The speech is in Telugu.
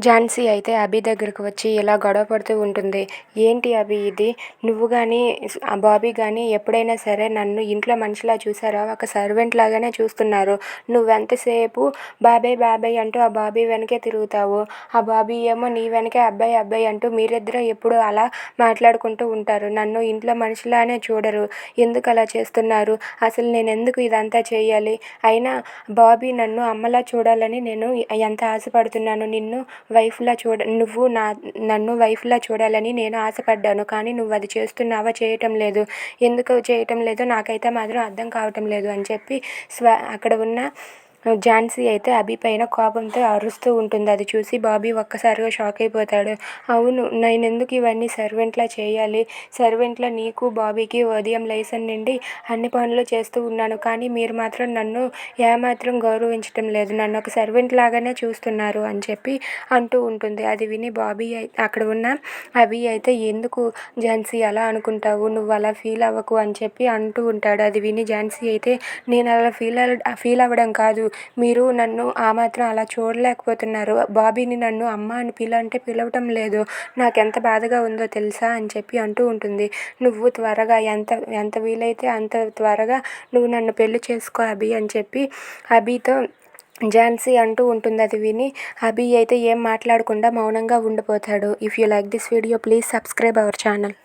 ఝాన్సీ అయితే అభి దగ్గరకు వచ్చి ఇలా గొడవ పడుతూ ఉంటుంది. ఏంటి అభి ఇది? నువ్వు కానీ బాబీ కానీ ఎప్పుడైనా సరే నన్ను ఇంట్లో మనిషిలా చూసారా? ఒక సర్వెంట్ లాగానే చూస్తున్నారు. నువ్వెంతసేపు బాబాయ్ బాబాయ్ అంటూ ఆ బాబీ వెనకే తిరుగుతావు. ఆ బాబీ ఏమో నీ వెనకే అబ్బాయి అబ్బాయి అంటూ మీరిద్దరూ ఎప్పుడు అలా మాట్లాడుకుంటూ ఉంటారు. నన్ను ఇంట్లో మనిషిలానే చూడరు. ఎందుకు అలా చేస్తున్నారు? అసలు నేను ఎందుకు ఇదంతా చేయాలి? అయినా బాబీ నన్ను అమ్మలా చూడాలని నేను ఎంత ఆశపడుతున్నాను. నువ్వు నన్ను వైఫ్లా చూడాలని నేను ఆశపడ్డాను. కానీ నువ్వు అది చేస్తున్నావా? చేయటం లేదు. ఎందుకు చేయటం లేదో నాకైతే మాత్రం అర్థం కావటం లేదు అని చెప్పి అక్కడ ఉన్న ఝాన్సీ అయితే అభి పైన కోపంతో అరుస్తూ ఉంటుంది. అది చూసి బాబీ ఒక్కసారిగా షాక్ అయిపోతాడు. అవును, నేనెందుకు ఇవన్నీ సర్వెంట్లా చేయాలి? సర్వెంట్లా నీకు బాబీకి ఉదయం లేచిన నుండి అన్ని పనులు చేస్తూ ఉన్నాను. కానీ మీరు మాత్రం నన్ను ఏమాత్రం గౌరవించటం లేదు. నన్ను ఒక సర్వెంట్ లాగానే చూస్తున్నారు అని చెప్పి అంటూ ఉంటుంది. అది విని అక్కడ ఉన్న అభి అయితే ఎందుకు ఝాన్సీ అలా అనుకుంటావు? నువ్వు అలా ఫీల్ అవ్వకు అని చెప్పి అంటూ ఉంటాడు. అది విని ఝాన్సీ అయితే నేను అలా ఫీల్ అవ్వడం కాదు, మీరు నన్ను ఆ మాత్రం అలా చూడలేకపోతున్నారు. బాబీని నన్ను అమ్మ అని పిలవటం లేదు. నాకెంత బాధగా ఉందో తెలుసా అని చెప్పి అంటూ ఉంటుంది. నువ్వు త్వరగా ఎంత వీలైతే అంత త్వరగా నువ్వు నన్ను పెళ్లి చేసుకో అభి అని చెప్పి అభితో ఝాన్సీ అంటూ ఉంటుంది. అది విని అభి అయితే ఏం మాట్లాడకుండా మౌనంగా ఉండిపోతాడు. If you like this video please subscribe our channel.